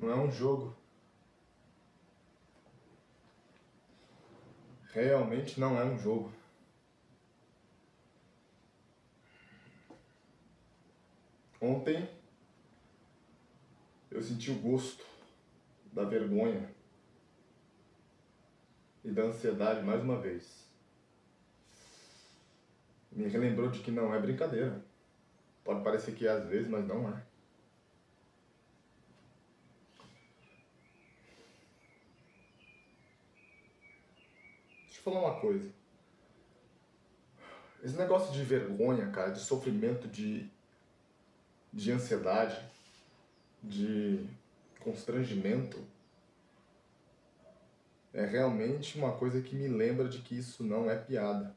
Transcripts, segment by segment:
Não é um jogo. Realmente não é um jogo. Ontem eu senti o gosto da vergonha e da ansiedade mais uma vez. Me relembrou de que não é brincadeira. Pode parecer que é às vezes, mas não é. Deixa eu falar uma coisa. Esse negócio de vergonha, cara, de sofrimento, de ansiedade, de constrangimento, é realmente uma coisa que me lembra de que isso não é piada.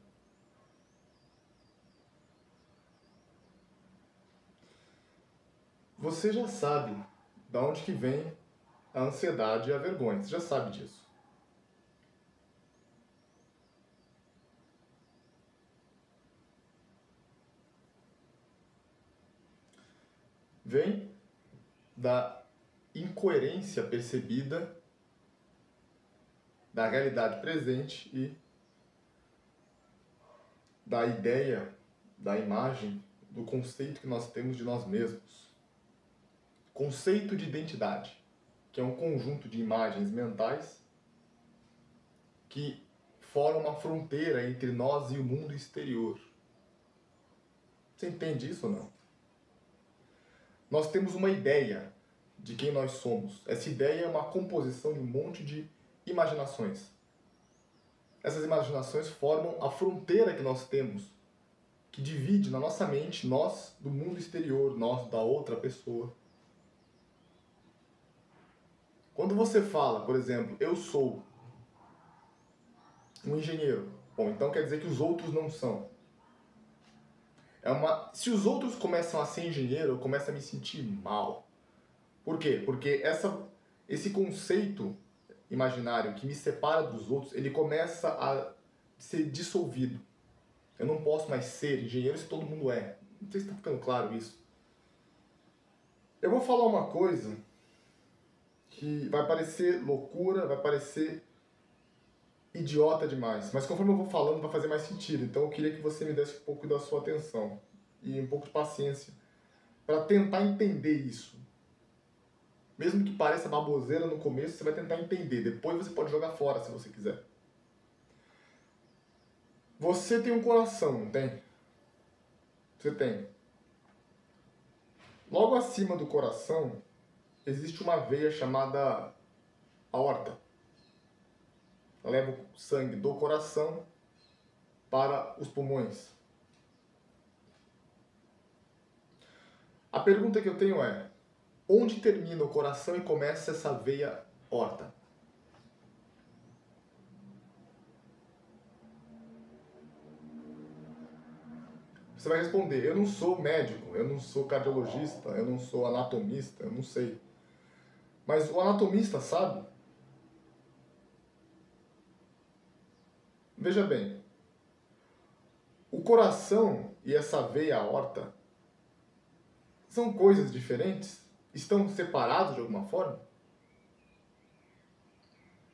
Você já sabe de onde que vem a ansiedade e a vergonha, você já sabe disso. Vem da incoerência percebida da realidade presente e da ideia, da imagem, do conceito que nós temos de nós mesmos. Conceito de identidade, que é um conjunto de imagens mentais que formam uma fronteira entre nós e o mundo exterior. Você entende isso ou não? Nós temos uma ideia de quem nós somos. Essa ideia é uma composição de um monte de imaginações. Essas imaginações formam a fronteira que nós temos, que divide na nossa mente nós do mundo exterior, nós da outra pessoa. Quando você fala, por exemplo, eu sou um engenheiro, bom, então quer dizer que os outros não são. Se os outros começam a ser engenheiro, eu começo a me sentir mal. Por quê? Porque esse conceito imaginário que me separa dos outros, ele começa a ser dissolvido. Eu não posso mais ser engenheiro se todo mundo é. Não sei se está ficando claro isso. Eu vou falar uma coisa que vai parecer loucura, vai parecer idiota demais, mas conforme eu vou falando vai fazer mais sentido. Então eu queria que você me desse um pouco da sua atenção e um pouco de paciência para tentar entender isso. Mesmo que pareça baboseira no começo, você vai tentar entender. Depois você pode jogar fora se você quiser. Você tem um coração, não tem? Você tem. Logo acima do coração existe uma veia chamada aorta. Ela leva o sangue do coração para os pulmões. A pergunta que eu tenho é: onde termina o coração e começa essa veia aorta? Você vai responder: eu não sou médico, eu não sou cardiologista, eu não sou anatomista, eu não sei. Mas o anatomista sabe. Veja bem, o coração e essa veia aorta são coisas diferentes? Estão separados de alguma forma?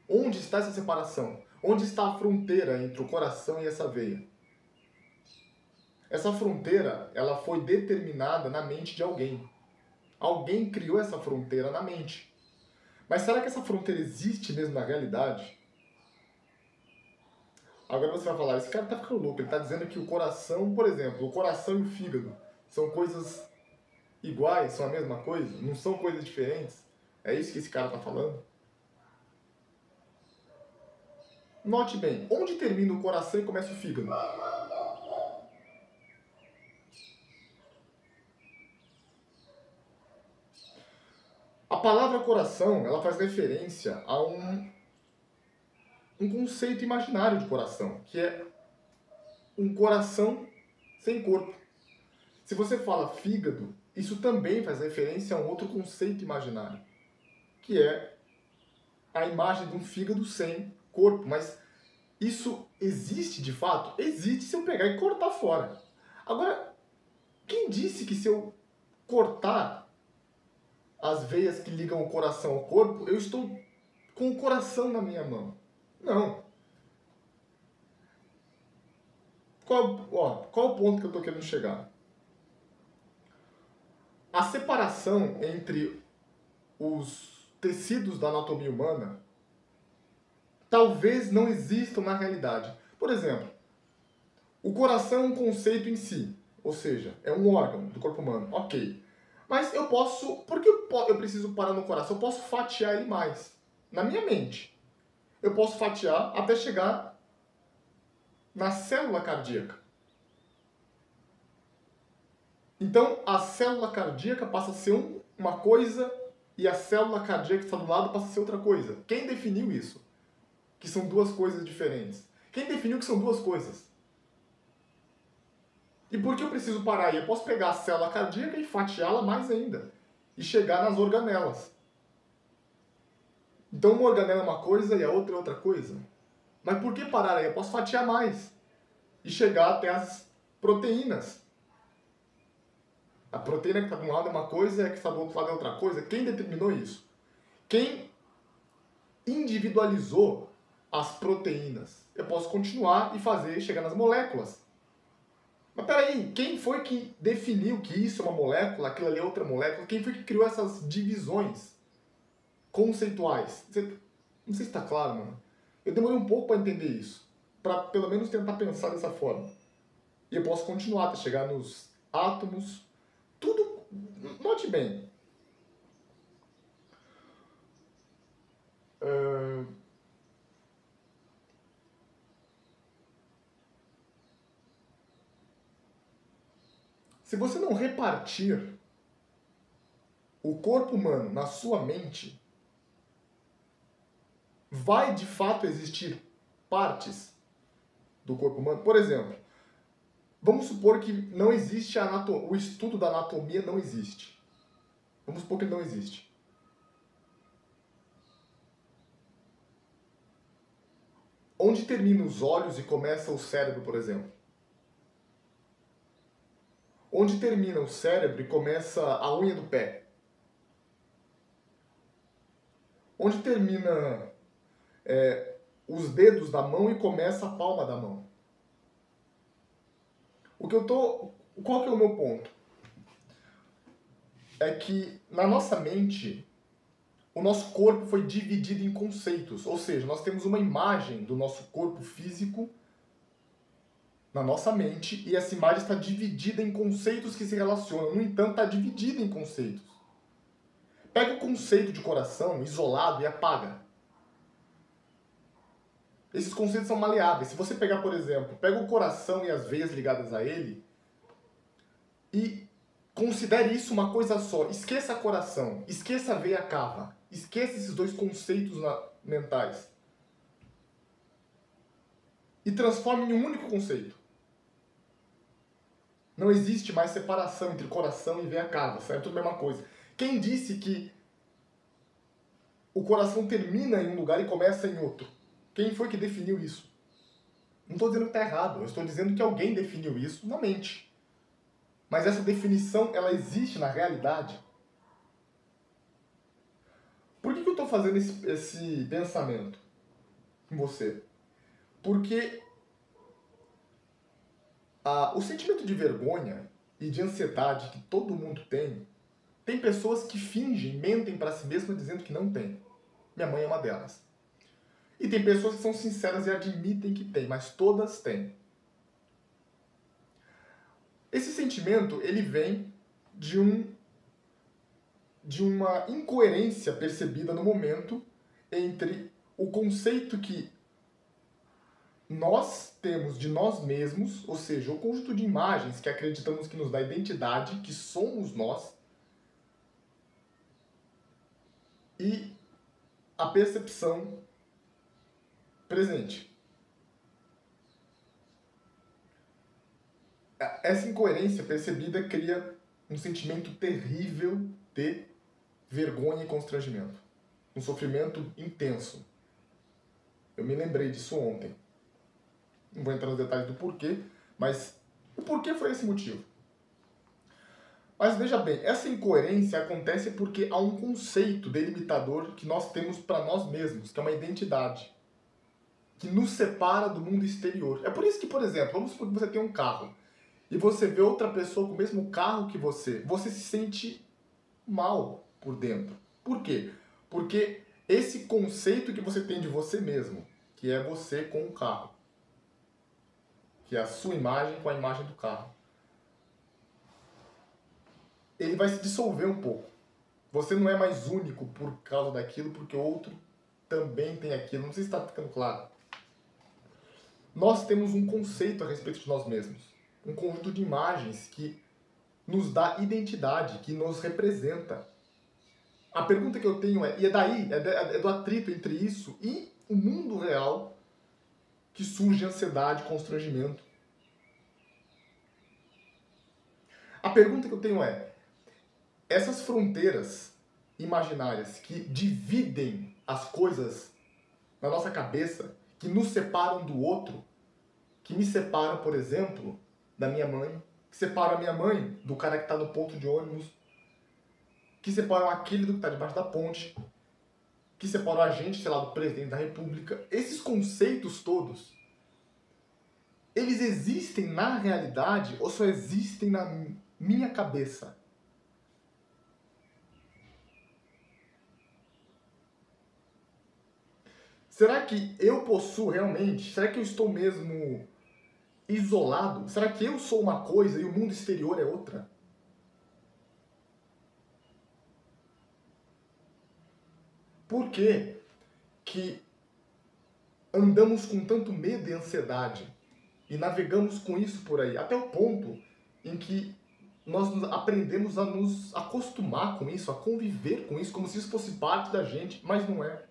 Onde está essa separação? Onde está a fronteira entre o coração e essa veia? Essa fronteira, ela foi determinada na mente de alguém. Alguém criou essa fronteira na mente. Mas será que essa fronteira existe mesmo na realidade? Agora você vai falar, esse cara tá ficando louco, ele tá dizendo que o coração, por exemplo, o coração e o fígado são coisas iguais, são a mesma coisa, não são coisas diferentes. É isso que esse cara tá falando? Note bem, onde termina o coração e começa o fígado? A palavra coração, ela faz referência a um conceito imaginário de coração, que é um coração sem corpo. Se você fala fígado, isso também faz referência a um outro conceito imaginário, que é a imagem de um fígado sem corpo. Mas isso existe de fato? Existe se eu pegar e cortar fora. Agora, quem disse que se eu cortar as veias que ligam o coração ao corpo, eu estou com o coração na minha mão. Não. Qual o ponto que eu estou querendo chegar? A separação entre os tecidos da anatomia humana talvez não existam na realidade. Por exemplo, o coração é um conceito em si, ou seja, é um órgão do corpo humano, ok. Mas eu posso, por que eu preciso parar no coração? Eu posso fatiar ele mais, na minha mente. Eu posso fatiar até chegar na célula cardíaca. Então, a célula cardíaca passa a ser uma coisa e a célula cardíaca que está do lado passa a ser outra coisa. Quem definiu isso? Que são duas coisas diferentes. Quem definiu que são duas coisas? E por que eu preciso parar aí? Eu posso pegar a célula cardíaca e fatiá-la mais ainda. E chegar nas organelas. Então uma organela é uma coisa e a outra é outra coisa. Mas por que parar aí? Eu posso fatiar mais. E chegar até as proteínas. A proteína que está de um lado é uma coisa e a que está do outro lado é outra coisa. Quem determinou isso? Quem individualizou as proteínas? Eu posso continuar e fazer chegar nas moléculas. Mas peraí, quem foi que definiu que isso é uma molécula, aquilo ali é outra molécula? Quem foi que criou essas divisões conceituais? Não sei se está claro, mano. Eu demorei um pouco para entender isso. Para pelo menos tentar pensar dessa forma. E eu posso continuar até chegar nos átomos. Tudo, note bem. Se você não repartir o corpo humano na sua mente, vai de fato existir partes do corpo humano? Por exemplo, vamos supor que não existe o estudo da anatomia não existe. Vamos supor que ele não existe. Onde terminam os olhos e começa o cérebro, por exemplo? Onde termina o cérebro e começa a unha do pé? Onde termina os dedos da mão e começa a palma da mão? Qual que é o meu ponto? É que na nossa mente, o nosso corpo foi dividido em conceitos. Ou seja, nós temos uma imagem do nosso corpo físico na nossa mente e essa imagem está dividida em conceitos que se relacionam. No entanto, está dividida em conceitos. Pega o conceito de coração isolado e apaga. Esses conceitos são maleáveis. Se você pegar, por exemplo, pega o coração e as veias ligadas a ele e considere isso uma coisa só. Esqueça coração, esqueça a veia cava, esqueça esses dois conceitos mentais. E transforme em um único conceito. Não existe mais separação entre coração e veia cava, é tudo a mesma coisa. Quem disse que o coração termina em um lugar e começa em outro? Quem foi que definiu isso? Não estou dizendo que está errado, eu estou dizendo que alguém definiu isso na mente. Mas essa definição, ela existe na realidade? Por que eu estou fazendo esse pensamento com você? Porque o sentimento de vergonha e de ansiedade que todo mundo tem pessoas que fingem, mentem para si mesmas dizendo que não tem. Minha mãe é uma delas. E tem pessoas que são sinceras e admitem que tem, mas todas têm. Esse sentimento, ele vem de uma incoerência percebida no momento entre o conceito que nós temos de nós mesmos, ou seja, o conjunto de imagens que acreditamos que nos dá identidade, que somos nós, e a percepção presente. Essa incoerência percebida cria um sentimento terrível de vergonha e constrangimento. Um sofrimento intenso. Eu me lembrei disso ontem. Não vou entrar nos detalhes do porquê, mas o porquê foi esse motivo. Mas veja bem, essa incoerência acontece porque há um conceito delimitador que nós temos para nós mesmos, que é uma identidade, que nos separa do mundo exterior. É por isso que, por exemplo, vamos supor que você tem um carro e você vê outra pessoa com o mesmo carro que você se sente mal por dentro. Por quê? Porque esse conceito que você tem de você mesmo, que é você com o carro, que é a sua imagem com a imagem do carro, ele vai se dissolver um pouco. Você não é mais único por causa daquilo, porque o outro também tem aquilo. Não sei se está ficando claro. Nós temos um conceito a respeito de nós mesmos. Um conjunto de imagens que nos dá identidade, que nos representa. A pergunta que eu tenho é, e é daí, é do atrito entre isso e o mundo real, que surge ansiedade, constrangimento. A pergunta que eu tenho é, essas fronteiras imaginárias que dividem as coisas na nossa cabeça, que nos separam do outro, que me separam, por exemplo, da minha mãe, que separam a minha mãe do cara que está no ponto de ônibus, que separam aquele do que está debaixo da ponte, que separam a gente, sei lá, do presidente da república. Esses conceitos todos, eles existem na realidade ou só existem na minha cabeça? Será que eu possuo realmente? Será que eu estou mesmo isolado? Será que eu sou uma coisa e o mundo exterior é outra? Por que que andamos com tanto medo e ansiedade e navegamos com isso por aí? Até o ponto em que nós aprendemos a nos acostumar com isso, a conviver com isso, como se isso fosse parte da gente, mas não é.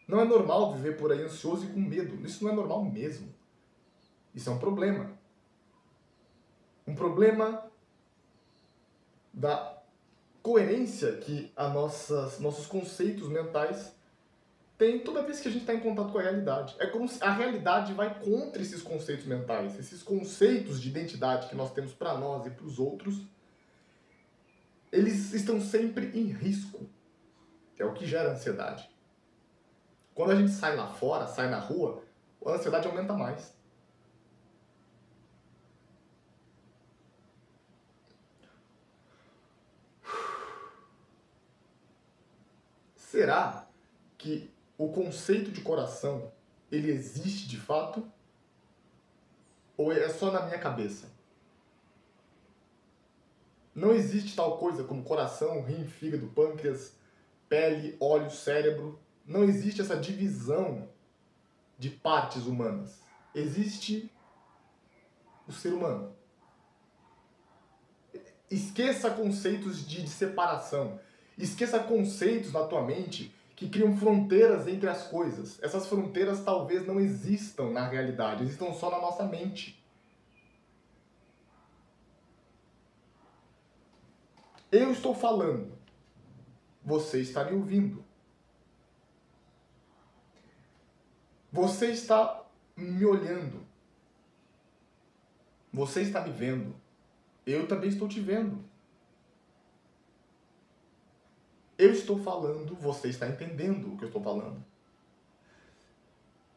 Não é normal viver por aí ansioso e com medo. Isso não é normal mesmo. Isso é um problema. Um problema da coerência que nossos conceitos mentais têm toda vez que a gente está em contato com a realidade. É como se a realidade vai contra esses conceitos mentais, esses conceitos de identidade que nós temos para nós e para os outros. Eles estão sempre em risco. É o que gera ansiedade. Quando a gente sai lá fora, sai na rua, a ansiedade aumenta mais. Será que o conceito de coração, ele existe de fato? Ou é só na minha cabeça? Não existe tal coisa como coração, rim, fígado, pâncreas, pele, olhos, cérebro. Não existe essa divisão de partes humanas. Existe o ser humano. Esqueça conceitos de separação. Esqueça conceitos na tua mente que criam fronteiras entre as coisas. Essas fronteiras talvez não existam na realidade, existam só na nossa mente. Eu estou falando, você está me ouvindo. Você está me olhando. Você está me vendo. Eu também estou te vendo. Eu estou falando, você está entendendo o que eu estou falando.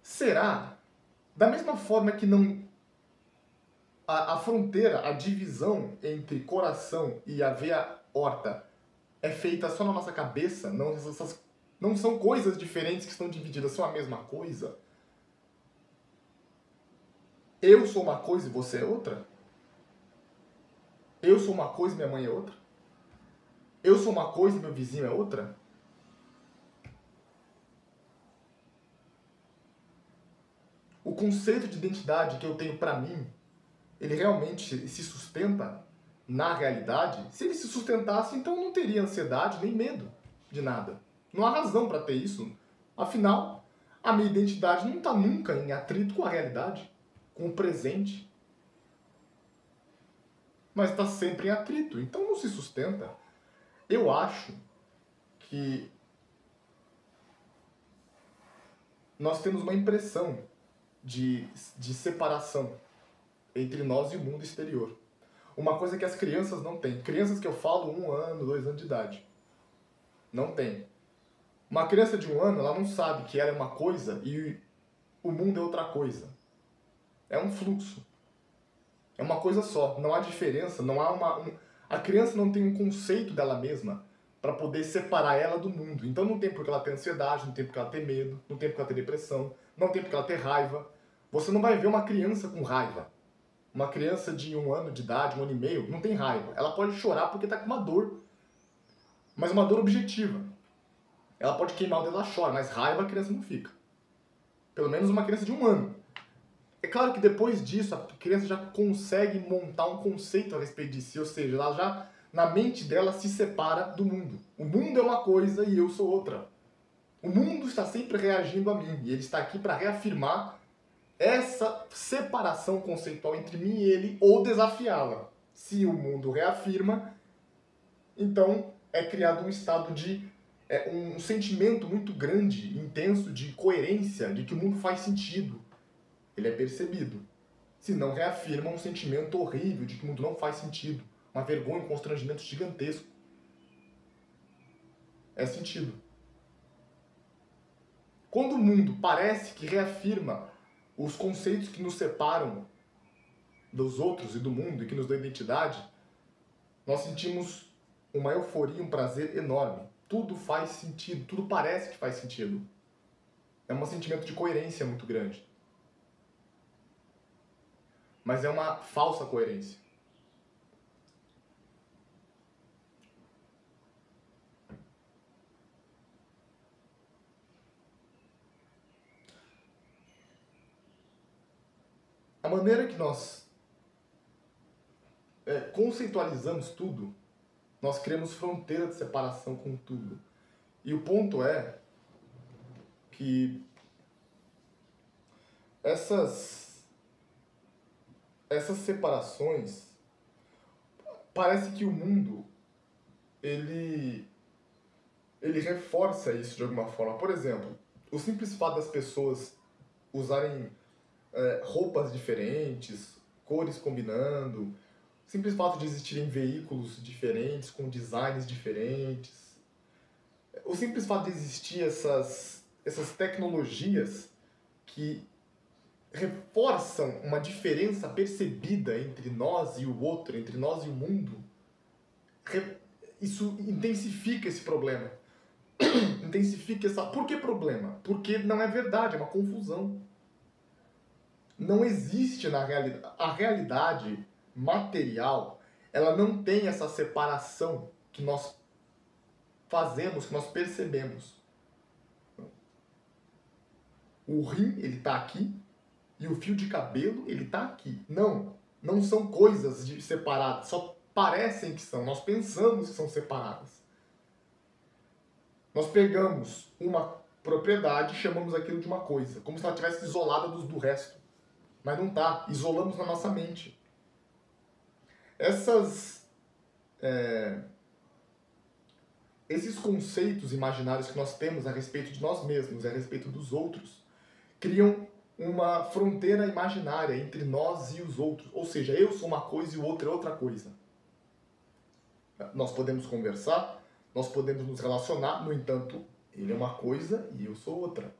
Será? Da mesma forma que não a fronteira, a divisão entre coração e a veia aorta é feita só na nossa cabeça, não são coisas diferentes que estão divididas, são a mesma coisa. Eu sou uma coisa e você é outra? Eu sou uma coisa e minha mãe é outra? Eu sou uma coisa e meu vizinho é outra? O conceito de identidade que eu tenho pra mim, ele realmente se sustenta na realidade? Se ele se sustentasse, então não teria ansiedade nem medo de nada. Não há razão para ter isso. Afinal, a minha identidade não está nunca em atrito com a realidade, com o presente. Mas está sempre em atrito, então não se sustenta. Eu acho que nós temos uma impressão de separação entre nós e o mundo exterior. Uma coisa que as crianças não têm. Crianças que eu falo 1 ano, 2 anos de idade. Não tem. Uma criança de 1 ano, ela não sabe que ela é uma coisa e o mundo é outra coisa. É um fluxo. É uma coisa só. Não há diferença, não há a criança não tem um conceito dela mesma para poder separar ela do mundo. Então não tem por que ela ter ansiedade, não tem por que ela ter medo, não tem por que ela ter depressão, não tem por que ela ter raiva. Você não vai ver uma criança com raiva. Uma criança de 1 ano de idade, 1 ano e meio, não tem raiva. Ela pode chorar porque está com uma dor. Mas uma dor objetiva. Ela pode queimar o dedo, ela chora, mas raiva a criança não fica. Pelo menos uma criança de 1 ano. É claro que depois disso, a criança já consegue montar um conceito a respeito de si, ou seja, ela já, na mente dela, se separa do mundo. O mundo é uma coisa e eu sou outra. O mundo está sempre reagindo a mim, e ele está aqui para reafirmar essa separação conceitual entre mim e ele, ou desafiá-la. Se o mundo reafirma, então é criado um estado de um sentimento muito grande, intenso de coerência, de que o mundo faz sentido. Ele é percebido. Se não reafirma um sentimento horrível de que o mundo não faz sentido. Uma vergonha, um constrangimento gigantesco. É sentido. Quando o mundo parece que reafirma os conceitos que nos separam dos outros e do mundo e que nos dão identidade, nós sentimos uma euforia, um prazer enorme. Tudo faz sentido, tudo parece que faz sentido. É um sentimento de coerência muito grande. Mas é uma falsa coerência. A maneira que nós conceitualizamos tudo, nós criamos fronteira de separação com tudo. E o ponto é que essas separações, parece que o mundo, ele reforça isso de alguma forma. Por exemplo, o simples fato das pessoas usarem roupas diferentes, cores combinando, o simples fato de existirem veículos diferentes, com designs diferentes, o simples fato de existir essas tecnologias que reforçam uma diferença percebida entre nós e o outro, entre nós e o mundo, isso intensifica esse problema. Intensifica essa... Por que problema? Porque não é verdade, é uma confusão. Não existe na realidade... A realidade material, ela não tem essa separação que nós fazemos, que nós percebemos. O rim, ele está aqui, e o fio de cabelo, ele está aqui. Não são coisas separadas, só parecem que são. Nós pensamos que são separadas. Nós pegamos uma propriedade e chamamos aquilo de uma coisa, como se ela estivesse isolada do resto. Mas não está, isolamos na nossa mente. Esses conceitos imaginários que nós temos a respeito de nós mesmos, a respeito dos outros, criam uma fronteira imaginária entre nós e os outros. Ou seja, eu sou uma coisa e o outro é outra coisa. Nós podemos conversar, nós podemos nos relacionar, no entanto, ele é uma coisa e eu sou outra.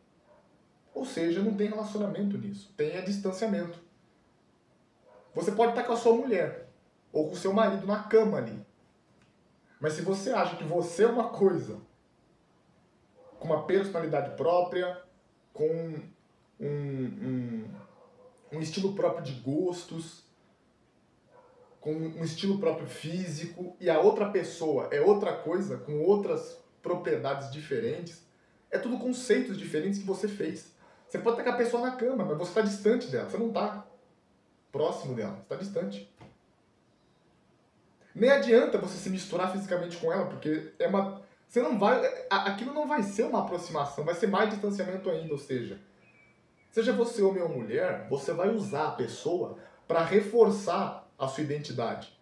Ou seja, não tem relacionamento nisso, tem distanciamento. Você pode estar com a sua mulher ou com o seu marido na cama ali. Mas se você acha que você é uma coisa, com uma personalidade própria, com um estilo próprio de gostos, com um estilo próprio físico, e a outra pessoa é outra coisa, com outras propriedades diferentes, é tudo conceitos diferentes que você fez. Você pode estar com a pessoa na cama, mas você está distante dela, você não está próximo dela, você está distante. Nem adianta você se misturar fisicamente com ela, porque você não vai... Aquilo não vai ser uma aproximação, vai ser mais distanciamento ainda, ou seja, seja você homem ou mulher, você vai usar a pessoa para reforçar a sua identidade.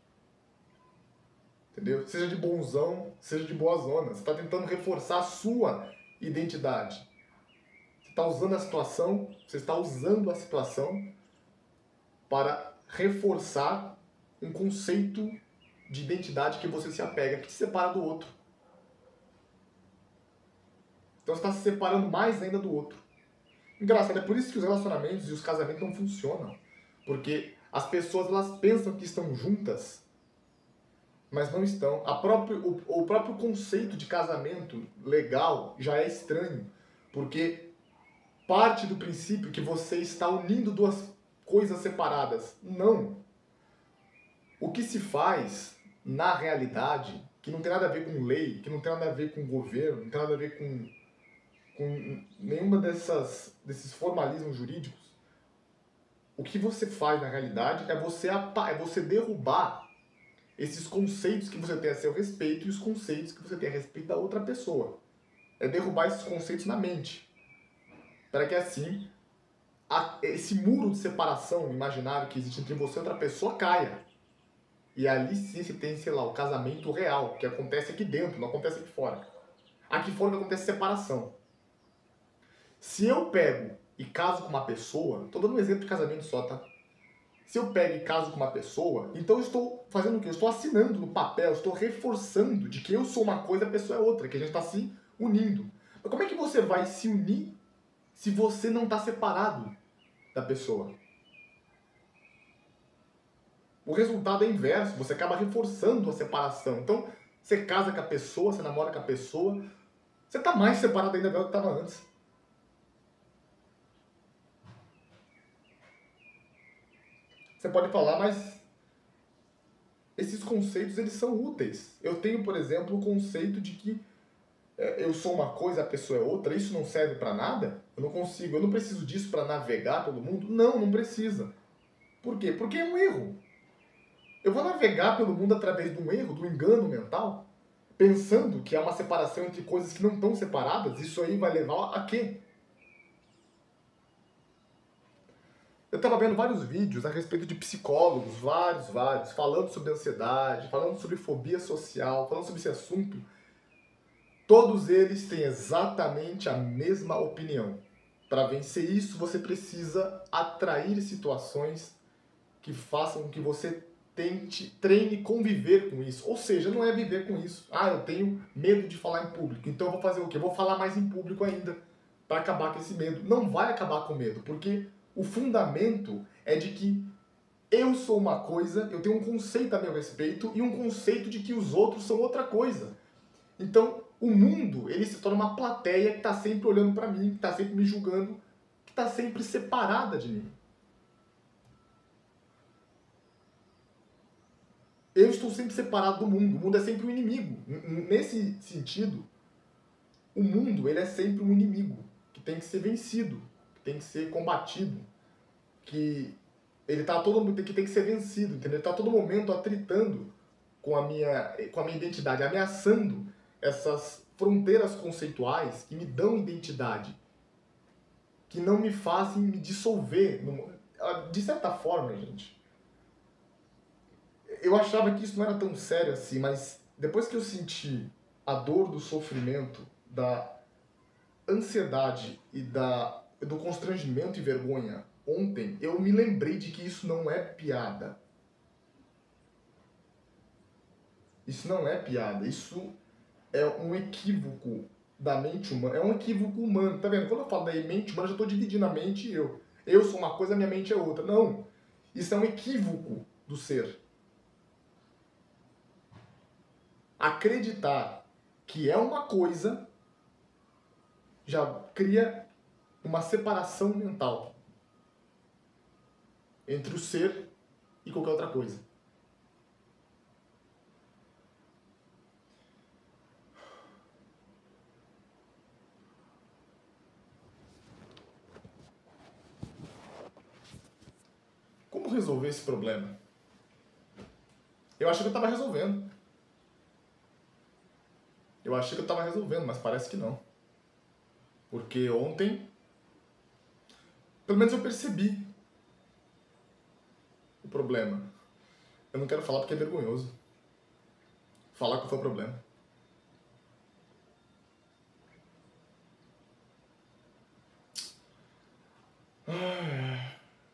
Entendeu? Seja de bonzão, seja de boazona. Você está tentando reforçar a sua identidade. Você está usando a situação para reforçar um conceito de identidade que você se apega, que te separa do outro. Então você está se separando mais ainda do outro. Engraçado, é por isso que os relacionamentos e os casamentos não funcionam. Porque as pessoas elas pensam que estão juntas, mas não estão. O próprio conceito de casamento legal já é estranho. Porque parte do princípio que você está unindo duas coisas separadas. Não. O que se faz, na realidade, que não tem nada a ver com lei, que não tem nada a ver com governo, não tem nada a ver com nenhuma desses formalismos jurídicos, o que você faz na realidade é você derrubar esses conceitos que você tem a seu respeito e os conceitos que você tem a respeito da outra pessoa. É derrubar esses conceitos na mente. Para que assim, esse muro de separação imaginário que existe entre você e outra pessoa caia. E ali sim você tem, sei lá, o casamento real, que acontece aqui dentro, não acontece aqui fora. Aqui fora acontece separação. Se eu pego e caso com uma pessoa, tô dando um exemplo de casamento só, tá? Se eu pego e caso com uma pessoa, então eu estou fazendo o quê? Eu estou assinando no papel, eu estou reforçando de que eu sou uma coisa e a pessoa é outra, que a gente está se unindo. Mas como é que você vai se unir se você não está separado da pessoa? O resultado é inverso, você acaba reforçando a separação. Então, você casa com a pessoa, você namora com a pessoa, você está mais separado ainda dela do que estava antes. Você pode falar, mas esses conceitos eles são úteis. Eu tenho, por exemplo, o conceito de que eu sou uma coisa, a pessoa é outra, isso não serve para nada? Eu não preciso disso para navegar pelo mundo? Não, não precisa. Por quê? Porque é um erro. Eu vou navegar pelo mundo através de um erro, do engano mental, pensando que há uma separação entre coisas que não estão separadas. Isso aí vai levar a quê? Eu estava vendo vários vídeos a respeito de psicólogos, vários, falando sobre ansiedade, falando sobre fobia social, falando sobre esse assunto. Todos eles têm exatamente a mesma opinião. Para vencer isso, você precisa atrair situações que façam com que você treine conviver com isso. Ou seja, não é viver com isso. Ah, eu tenho medo de falar em público, então eu vou fazer o quê? Eu vou falar mais em público ainda, para acabar com esse medo. Não vai acabar com o medo, porque o fundamento é de que eu sou uma coisa, eu tenho um conceito a meu respeito e um conceito de que os outros são outra coisa. Então, o mundo, ele se torna uma plateia que está sempre olhando para mim, que está sempre me julgando, que está sempre separada de mim. Eu estou sempre separado do mundo. O mundo é sempre um inimigo. Nesse sentido, o mundo ele é sempre um inimigo que tem que ser vencido, que tem que ser combatido, que ele tá que tem que ser vencido, entendeu? Ele está a todo momento atritando com a minha identidade, ameaçando essas fronteiras conceituais que me dão identidade, que não me fazem me dissolver. De certa forma, gente, eu achava que isso não era tão sério assim, mas depois que eu senti a dor do sofrimento, da ansiedade e do constrangimento e vergonha ontem, eu me lembrei de que isso não é piada. Isso não é piada, isso é um equívoco da mente humana, é um equívoco humano, tá vendo? Quando eu falo da mente humana, eu já estou dividindo a mente e eu. Eu sou uma coisa, a minha mente é outra. Não, isso é um equívoco do ser. Acreditar que é uma coisa já cria uma separação mental entre o ser e qualquer outra coisa. Como resolver esse problema? Eu achei que eu estava resolvendo. Eu achei que eu estava resolvendo, mas parece que não. Porque ontem, pelo menos eu percebi o problema. Eu não quero falar porque é vergonhoso. Falar qual foi o problema.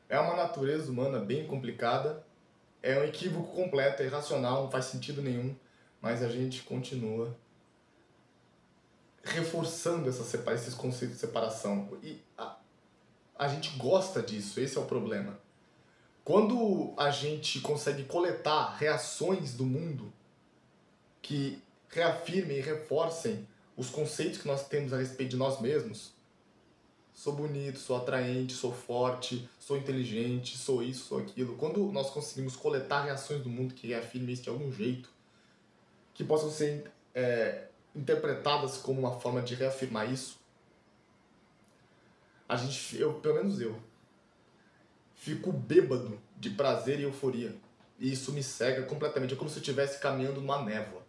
É uma natureza humana bem complicada. É um equívoco completo, é irracional, não faz sentido nenhum, mas a gente continua reforçando esses conceitos de separação. E a gente gosta disso, esse é o problema. Quando a gente consegue coletar reações do mundo que reafirmem e reforcem os conceitos que nós temos a respeito de nós mesmos, sou bonito, sou atraente, sou forte, sou inteligente, sou isso, sou aquilo. Quando nós conseguimos coletar reações do mundo que reafirmem isso de algum jeito, que possam ser interpretadas como uma forma de reafirmar isso, pelo menos eu, fico bêbado de prazer e euforia. E isso me cega completamente. É como se eu estivesse caminhando numa névoa.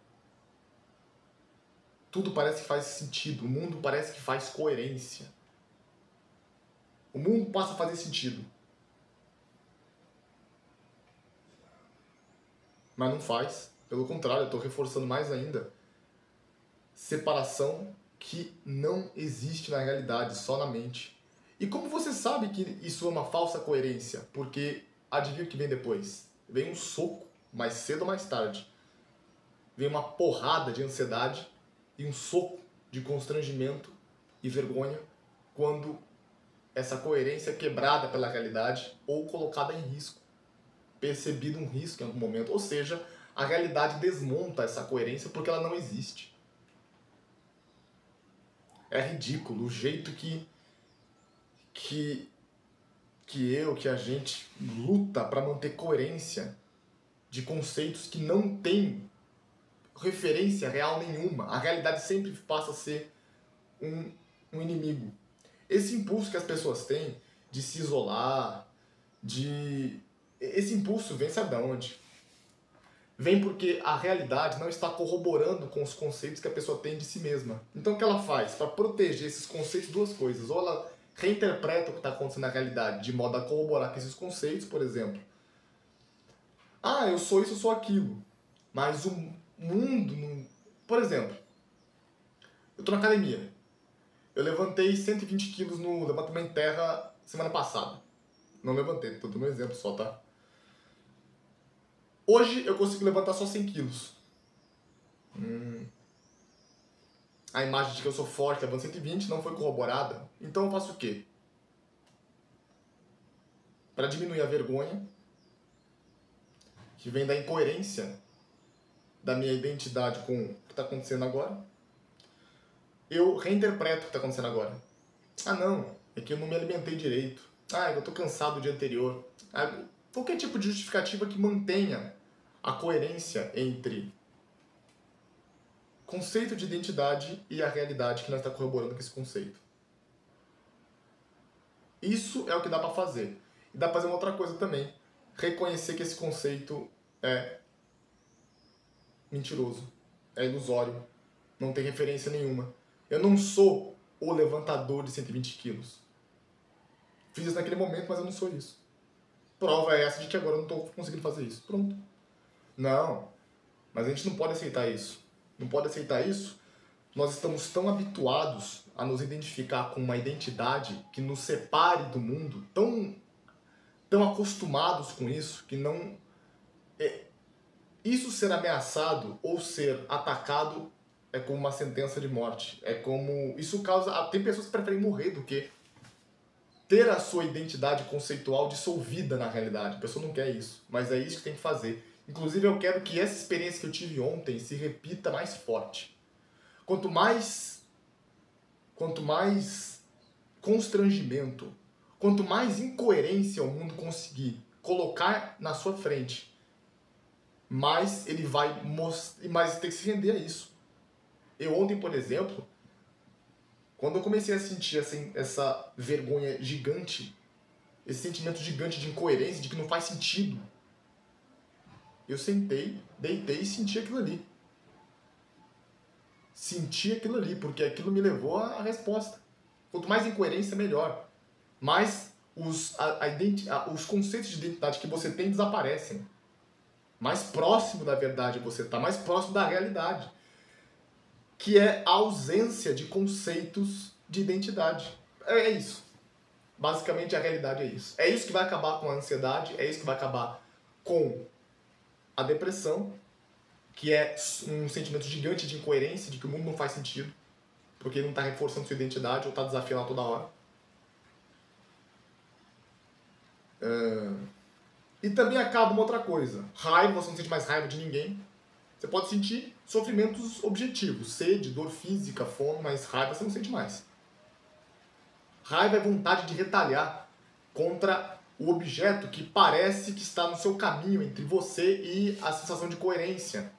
Tudo parece que faz sentido. O mundo parece que faz coerência. O mundo passa a fazer sentido. Mas não faz. Pelo contrário, eu estou reforçando mais ainda. Separação que não existe na realidade, só na mente. E como você sabe que isso é uma falsa coerência? Porque adivinha o que vem depois? Vem um soco, mais cedo ou mais tarde. Vem uma porrada de ansiedade e um soco de constrangimento e vergonha quando essa coerência é quebrada pela realidade ou colocada em risco, percebido um risco em algum momento. Ou seja, a realidade desmonta essa coerência porque ela não existe. É ridículo o jeito que a gente luta para manter coerência de conceitos que não têm referência real nenhuma. A realidade sempre passa a ser um inimigo. Esse impulso que as pessoas têm de se isolar, esse impulso vem, sabe de onde? Vem porque a realidade não está corroborando com os conceitos que a pessoa tem de si mesma. Então o que ela faz? Para proteger esses conceitos, duas coisas. Ou ela reinterpreta o que está acontecendo na realidade de modo a corroborar com esses conceitos, por exemplo. Ah, eu sou isso, eu sou aquilo. Mas o mundo não... Por exemplo, eu estou na academia. Eu levantei 120 quilos no levantamento de terra semana passada. Não levantei, estou dando um exemplo só, tá? Hoje eu consigo levantar só 100 quilos. A imagem de que eu sou forte, levanto 120, não foi corroborada. Então eu faço o quê? Para diminuir a vergonha, que vem da incoerência da minha identidade com o que está acontecendo agora, eu reinterpreto o que está acontecendo agora. Ah não, é que eu não me alimentei direito. Ah, eu estou cansado do dia anterior. Ah, qualquer tipo de justificativa que mantenha a coerência entre conceito de identidade e a realidade que nós está corroborando com esse conceito. Isso é o que dá para fazer. E dá para fazer uma outra coisa também. Reconhecer que esse conceito é mentiroso, é ilusório, não tem referência nenhuma. Eu não sou o levantador de 120 quilos. Fiz isso naquele momento, mas eu não sou isso. Prova é essa de que agora eu não estou conseguindo fazer isso. Pronto. Não, mas a gente não pode aceitar isso. Não pode aceitar isso. Nós estamos tão habituados a nos identificar com uma identidade que nos separe do mundo, tão acostumados com isso, que não... Isso ser ameaçado ou ser atacado é como uma sentença de morte. É como... Isso causa... Tem pessoas que preferem morrer do que ter a sua identidade conceitual dissolvida na realidade. A pessoa não quer isso, mas é isso que tem que fazer. Inclusive, eu quero que essa experiência que eu tive ontem se repita mais forte. Quanto mais constrangimento, quanto mais incoerência o mundo conseguir colocar na sua frente, mais ele vai mostrar, mais tem que se render a isso. Eu ontem, por exemplo, quando eu comecei a sentir essa vergonha gigante, esse sentimento gigante de incoerência, de que não faz sentido, eu sentei, deitei e senti aquilo ali. Senti aquilo ali, porque aquilo me levou à resposta. Quanto mais incoerência, melhor. Mais os conceitos de identidade que você tem desaparecem. Mais próximo da verdade você está, mais próximo da realidade. Que é a ausência de conceitos de identidade. É isso. Basicamente a realidade é isso. É isso que vai acabar com a ansiedade, é isso que vai acabar com a depressão, que é um sentimento gigante de incoerência, de que o mundo não faz sentido, porque ele não está reforçando sua identidade ou está desafiando ela toda hora. E também acaba uma outra coisa. Raiva, você não sente mais raiva de ninguém. Você pode sentir sofrimentos objetivos, sede, dor física, fome, mas raiva você não sente mais. Raiva é vontade de retalhar contra o objeto que parece que está no seu caminho entre você e a sensação de coerência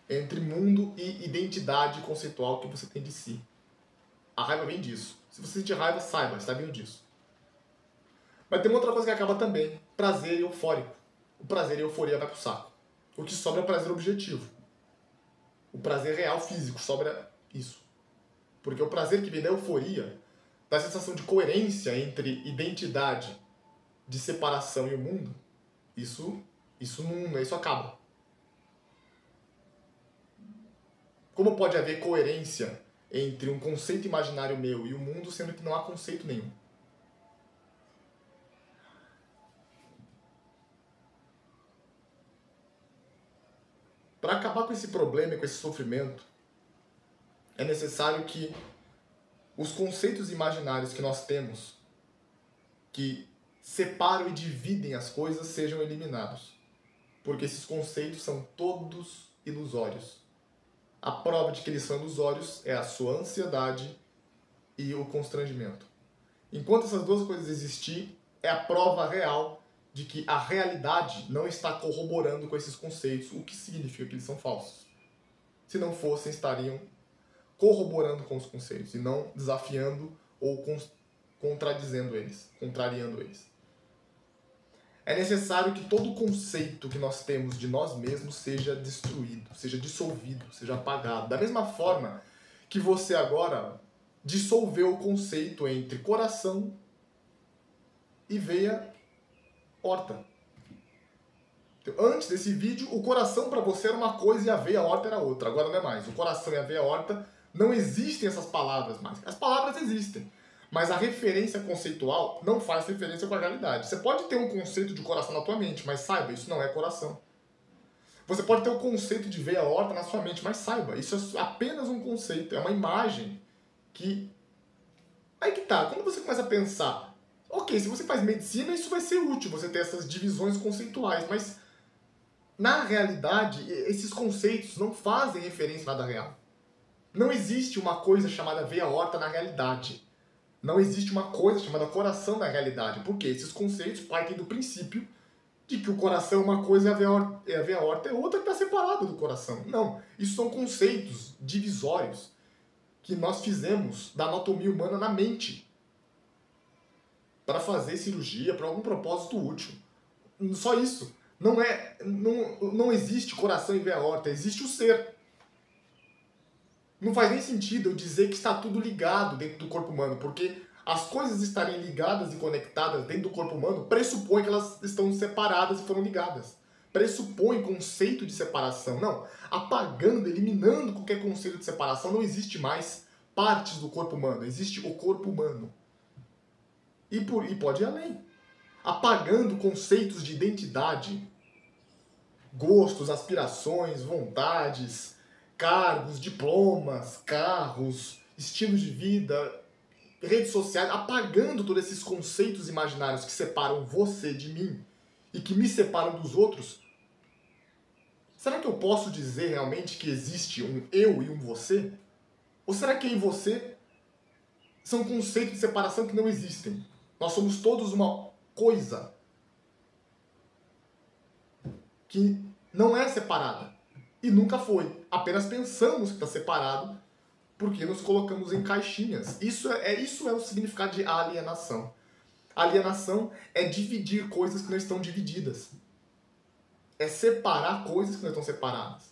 entre mundo e identidade conceitual que você tem de si. A raiva vem disso. Se você sentir raiva, saiba, está vindo disso. Mas tem uma outra coisa que acaba também, prazer eufórico. O prazer e a euforia vai pro saco. O que sobra é o prazer objetivo. O prazer real, físico, sobra isso. Porque o prazer que vem da euforia, da sensação de coerência entre identidade, de separação e o mundo, isso acaba. Como pode haver coerência entre um conceito imaginário meu e o mundo, sendo que não há conceito nenhum? Para acabar com esse problema e com esse sofrimento, é necessário que os conceitos imaginários que nós temos, que separam e dividem as coisas, sejam eliminados. Porque esses conceitos são todos ilusórios. A prova de que eles são ilusórios é a sua ansiedade e o constrangimento. Enquanto essas duas coisas existirem, é a prova real de que a realidade não está corroborando com esses conceitos, o que significa que eles são falsos. Se não fossem, estariam corroborando com os conceitos e não desafiando ou contradizendo eles, contrariando eles. É necessário que todo conceito que nós temos de nós mesmos seja destruído, seja dissolvido, seja apagado. Da mesma forma que você agora dissolveu o conceito entre coração e veia horta. Então, antes desse vídeo, o coração para você era uma coisa e a veia horta era outra. Agora não é mais. O coração e a veia horta não existem essas palavras mais. As palavras existem, mas a referência conceitual não faz referência com a realidade. Você pode ter um conceito de coração na tua mente, mas saiba, isso não é coração. Você pode ter um conceito de veia horta na sua mente, mas saiba, isso é apenas um conceito, é uma imagem que... Aí que tá, quando você começa a pensar, ok, se você faz medicina, isso vai ser útil, você ter essas divisões conceituais, mas na realidade, esses conceitos não fazem referência a nada real. Não existe uma coisa chamada veia horta na realidade. Não existe uma coisa chamada coração na realidade. Porque esses conceitos partem do princípio de que o coração é uma coisa e a veia horta é outra que está separada do coração. Não. Isso são conceitos divisórios que nós fizemos da anatomia humana na mente para fazer cirurgia, para algum propósito útil. Só isso. Não existe coração e veia horta, existe o ser. Não faz nem sentido eu dizer que está tudo ligado dentro do corpo humano, porque as coisas estarem ligadas e conectadas dentro do corpo humano pressupõe que elas estão separadas e foram ligadas. Pressupõe conceito de separação. Não, apagando, eliminando qualquer conceito de separação, não existe mais partes do corpo humano, existe o corpo humano. E pode ir além. Apagando conceitos de identidade, gostos, aspirações, vontades, cargos, diplomas, carros, estilos de vida, redes sociais, apagando todos esses conceitos imaginários que separam você de mim e que me separam dos outros. Será que eu posso dizer realmente que existe um eu e um você? Ou será que eu e você são conceitos de separação que não existem? Nós somos todos uma coisa que não é separada. E nunca foi. Apenas pensamos que está separado porque nos colocamos em caixinhas. Isso é o significado de alienação. Alienação é dividir coisas que não estão divididas. É separar coisas que não estão separadas.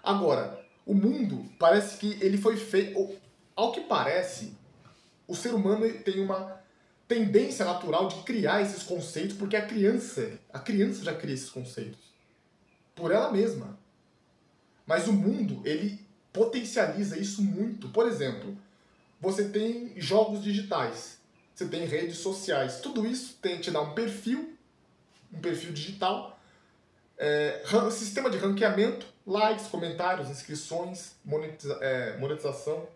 Agora, o mundo parece que ele foi feito... Ao que parece, o ser humano tem uma tendência natural de criar esses conceitos porque a criança já cria esses conceitos. Por ela mesma. Mas o mundo, ele potencializa isso muito. Por exemplo, você tem jogos digitais, você tem redes sociais. Tudo isso te dá um perfil digital, Sistema de ranqueamento, likes, comentários, inscrições, monetização.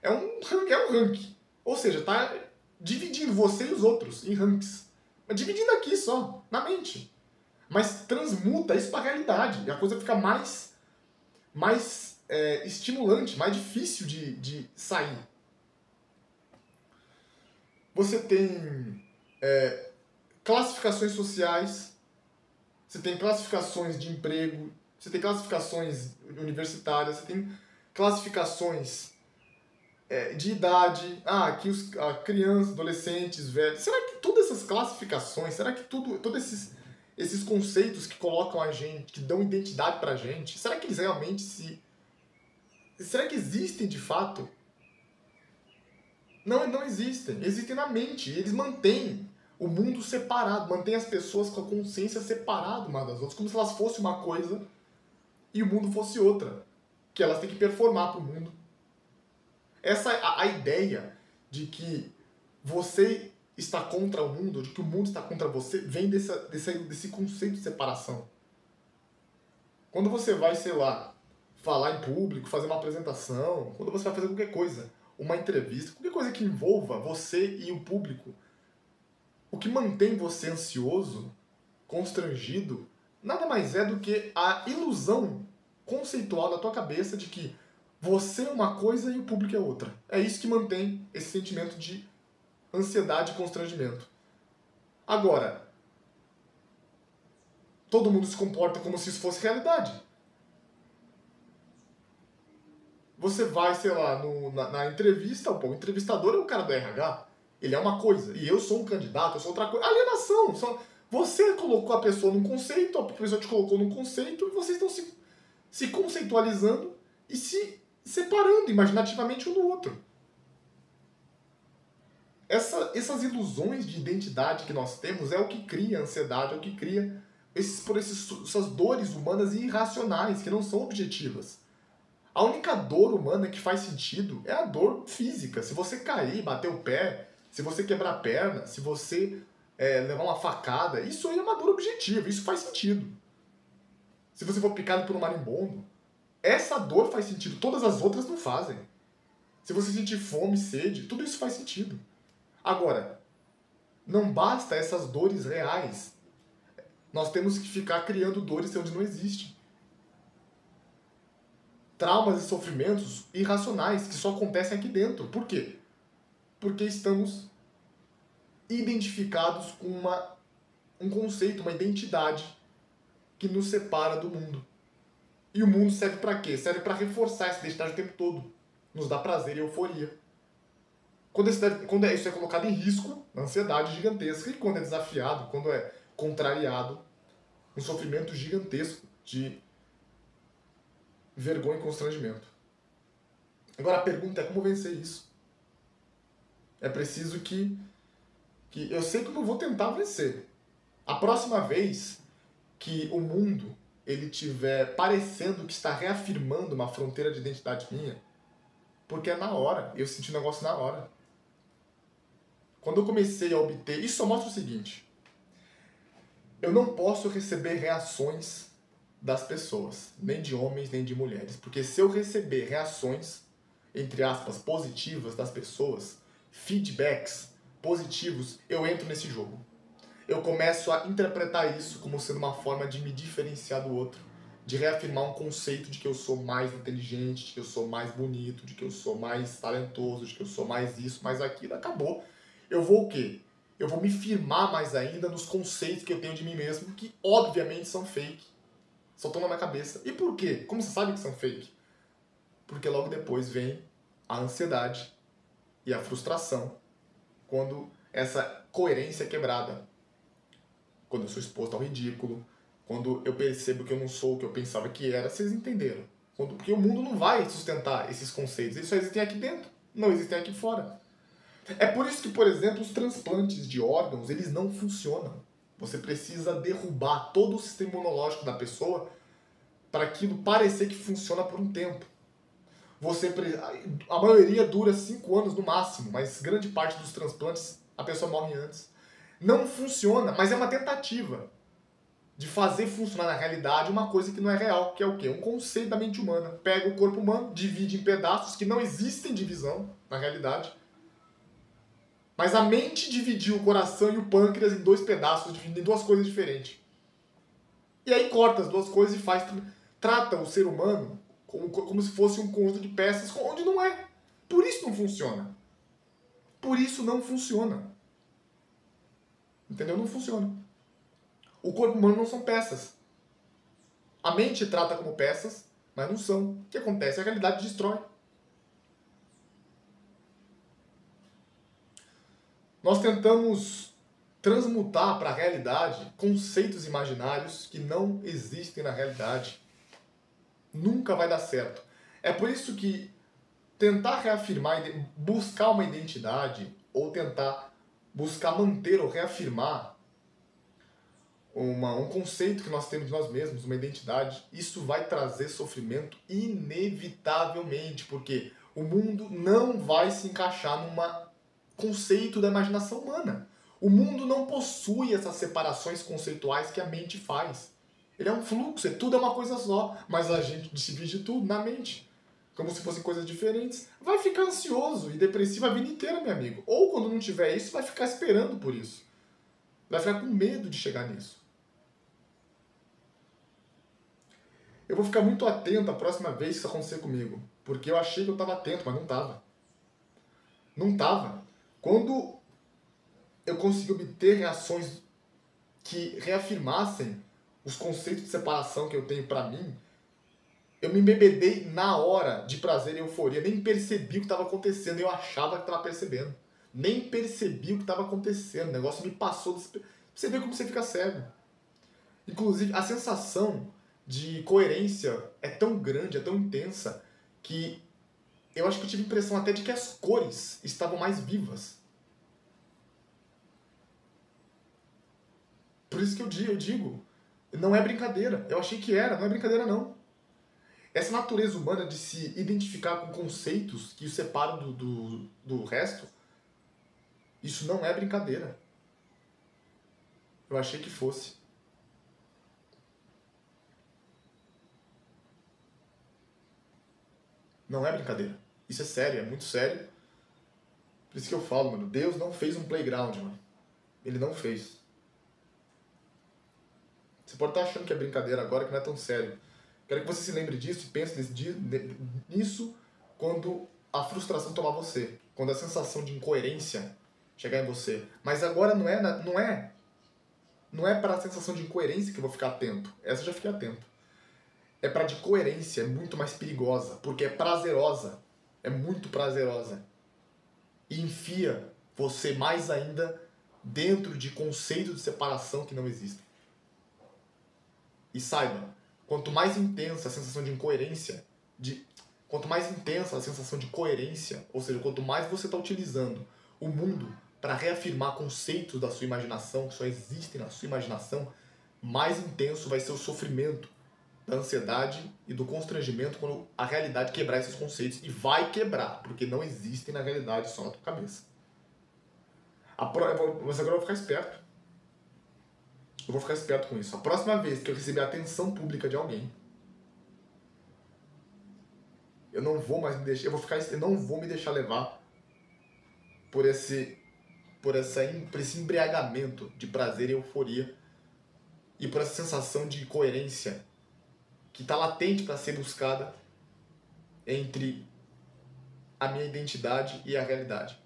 É um ranking. Ou seja, tá dividindo você e os outros em ranks. Mas dividindo aqui só, na mente. Mas transmuta isso para a realidade. E a coisa fica mais estimulante, mais difícil de sair. Você tem classificações sociais, você tem classificações de emprego, você tem classificações universitárias, você tem classificações de idade, aqui crianças, adolescentes, velhos. Será que todas essas classificações, será que todos esses conceitos que colocam a gente, que dão identidade pra gente, será que eles realmente será que existem de fato? Não existem. Existem na mente. Eles mantêm o mundo separado, mantêm as pessoas com a consciência separada umas das outras, como se elas fossem uma coisa e o mundo fosse outra. Que elas têm que performar para o mundo. A ideia de que você está contra o mundo, de que o mundo está contra você, vem desse conceito de separação. Quando você vai, sei lá, falar em público, fazer uma apresentação, quando você vai fazer qualquer coisa, uma entrevista, qualquer coisa que envolva você e o público, o que mantém você ansioso, constrangido, nada mais é do que a ilusão conceitual da tua cabeça de que você é uma coisa e o público é outra. É isso que mantém esse sentimento de ansiedade e constrangimento. Agora, todo mundo se comporta como se isso fosse realidade. Você vai, sei lá, na entrevista, o entrevistador é o cara do RH. Ele é uma coisa. E eu sou um candidato, eu sou outra coisa. Alienação. Você colocou a pessoa num conceito, a pessoa te colocou num conceito, e vocês estão se conceitualizando e se separando imaginativamente um do outro. Essas ilusões de identidade que nós temos é o que cria a ansiedade, é o que cria essas dores humanas irracionais, que não são objetivas. A única dor humana que faz sentido é a dor física. Se você cair, bater o pé, se você quebrar a perna, se você levar uma facada, isso aí é uma dor objetiva, isso faz sentido. Se você for picado por um marimbondo, essa dor faz sentido, todas as outras não fazem. Se você sentir fome, sede, tudo isso faz sentido. Agora, não basta essas dores reais. Nós temos que ficar criando dores onde não existe. Traumas e sofrimentos irracionais que só acontecem aqui dentro. Por quê? Porque estamos identificados com um conceito, uma identidade que nos separa do mundo. E o mundo serve para quê? Serve para reforçar essa identidade o tempo todo. Nos dá prazer e euforia. Quando isso é colocado em risco, ansiedade gigantesca. E quando é desafiado, quando é contrariado, um sofrimento gigantesco de vergonha e constrangimento. Agora a pergunta é como vencer isso? É preciso que eu sei que eu vou tentar vencer. A próxima vez que o mundo ele tiver parecendo que está reafirmando uma fronteira de identidade minha, porque é na hora, eu senti o negócio na hora. Quando eu comecei a obter, isso só mostra o seguinte: eu não posso receber reações das pessoas, nem de homens, nem de mulheres. Porque se eu receber reações, entre aspas, positivas das pessoas, feedbacks positivos, eu entro nesse jogo. Eu começo a interpretar isso como sendo uma forma de me diferenciar do outro, de reafirmar um conceito de que eu sou mais inteligente, de que eu sou mais bonito, de que eu sou mais talentoso, de que eu sou mais isso, mais aquilo. Acabou. Eu vou o quê? Eu vou me firmar mais ainda nos conceitos que eu tenho de mim mesmo, que obviamente são fake. Só estão na minha cabeça. E por quê? Como você sabe que são fake? Porque logo depois vem a ansiedade e a frustração quando essa coerência é quebrada. Quando eu sou exposto ao ridículo, quando eu percebo que eu não sou o que eu pensava que era, vocês entenderam. Porque o mundo não vai sustentar esses conceitos, eles só existem aqui dentro, não existem aqui fora. É por isso que, por exemplo, os transplantes de órgãos, eles não funcionam. Você precisa derrubar todo o sistema imunológico da pessoa para aquilo parecer que funciona por um tempo. A maioria dura 5 anos no máximo, mas grande parte dos transplantes a pessoa morre antes. Não funciona, mas é uma tentativa. de fazer funcionar na realidade uma coisa que não é real, que é o quê? Um conceito da mente humana. Pega o corpo humano, divide em pedaços que não existem divisão na realidade, mas a mente dividiu o coração e o pâncreas em dois pedaços, dividindo em duas coisas diferentes. E aí corta as duas coisas e trata o ser humano como se fosse um conjunto de peças, onde não é. Por isso não funciona. Por isso não funciona. Entendeu? Não funciona. O corpo humano não são peças. A mente trata como peças, mas não são. O que acontece? A realidade destrói. Nós tentamos transmutar para a realidade conceitos imaginários que não existem na realidade. Nunca vai dar certo. É por isso que tentar reafirmar, buscar uma identidade, ou tentar buscar manter ou reafirmar um conceito que nós temos de nós mesmos, uma identidade, isso vai trazer sofrimento inevitavelmente, porque o mundo não vai se encaixar num conceito da imaginação humana. O mundo não possui essas separações conceituais que a mente faz. Ele é um fluxo, tudo é uma coisa só, mas a gente divide tudo na mente, como se fossem coisas diferentes. Vai ficar ansioso e depressivo a vida inteira, meu amigo. Ou quando não tiver isso, vai ficar esperando por isso. Vai ficar com medo de chegar nisso. Eu vou ficar muito atento a próxima vez que isso acontecer comigo, porque eu achei que eu estava atento, mas não estava. Não estava. Quando eu consegui obter reações que reafirmassem os conceitos de separação que eu tenho para mim, eu me embebedei na hora de prazer e euforia. Nem percebi o que estava acontecendo, eu achava que estava percebendo. Nem percebi o que estava acontecendo, o negócio me passou. Você vê como você fica cego. Inclusive, a sensação de coerência é tão grande, é tão intensa, que eu acho que eu tive a impressão até de que as cores estavam mais vivas. Por isso que eu digo, não é brincadeira. Eu achei que era, não é brincadeira não. Essa natureza humana de se identificar com conceitos que o separam do resto, isso não é brincadeira. Eu achei que fosse. Não é brincadeira. Isso é sério, é muito sério. Por isso que eu falo, mano, Deus não fez um playground, mano. Ele não fez. Você pode estar achando que é brincadeira agora, que não é tão sério. Quero que você se lembre disso e pense nisso quando a frustração tomar você. Quando a sensação de incoerência chegar em você. Mas agora não é para a sensação de incoerência que eu vou ficar atento. Essa eu já fiquei atento. É para de coerência, é muito mais perigosa, porque é prazerosa. É muito prazerosa. E enfia você mais ainda dentro de conceitos de separação que não existem. E saiba, quanto mais intensa a sensação de incoerência, quanto mais intensa a sensação de coerência, ou seja, quanto mais você está utilizando o mundo para reafirmar conceitos da sua imaginação, que só existem na sua imaginação, mais intenso vai ser o sofrimento da ansiedade e do constrangimento quando a realidade quebrar esses conceitos. E vai quebrar, porque não existem na realidade, só na tua cabeça. Mas agora eu vou ficar esperto. Eu vou ficar esperto com isso. A próxima vez que eu receber a atenção pública de alguém, eu não vou mais me deixar, eu não vou me deixar levar por esse embriagamento de prazer e euforia e por essa sensação de coerência que está latente para ser buscada entre a minha identidade e a realidade.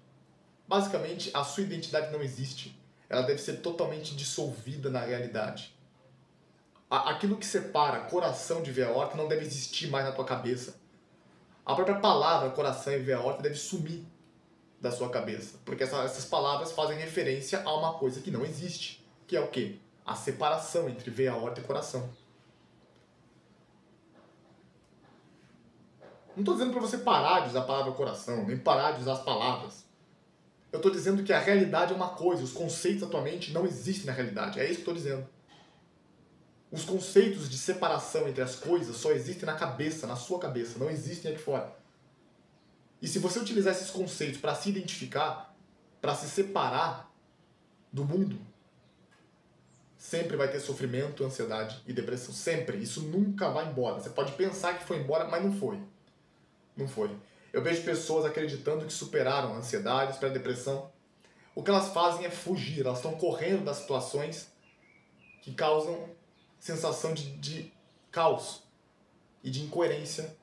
Basicamente, a sua identidade não existe. Ela deve ser totalmente dissolvida na realidade. Aquilo que separa coração de veia aorta não deve existir mais na tua cabeça. A própria palavra coração e veia aorta deve sumir da sua cabeça. Porque essas palavras fazem referência a uma coisa que não existe. Que é o quê? A separação entre veia aorta e coração. Não estou dizendo para você parar de usar a palavra coração, nem parar de usar as palavras. Eu estou dizendo que a realidade é uma coisa, os conceitos da tua mente não existem na realidade. É isso que eu estou dizendo. Os conceitos de separação entre as coisas só existem na cabeça, na sua cabeça, não existem aqui fora. E se você utilizar esses conceitos para se identificar, para se separar do mundo, sempre vai ter sofrimento, ansiedade e depressão. Sempre. Isso nunca vai embora. Você pode pensar que foi embora, mas não foi. Não foi. Eu vejo pessoas acreditando que superaram a ansiedade, superaram a depressão. O que elas fazem é fugir. Elas estão correndo das situações que causam sensação de caos e de incoerência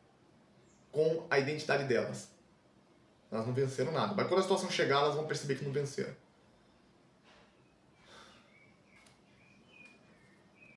com a identidade delas. Elas não venceram nada. Mas quando a situação chegar, elas vão perceber que não venceram.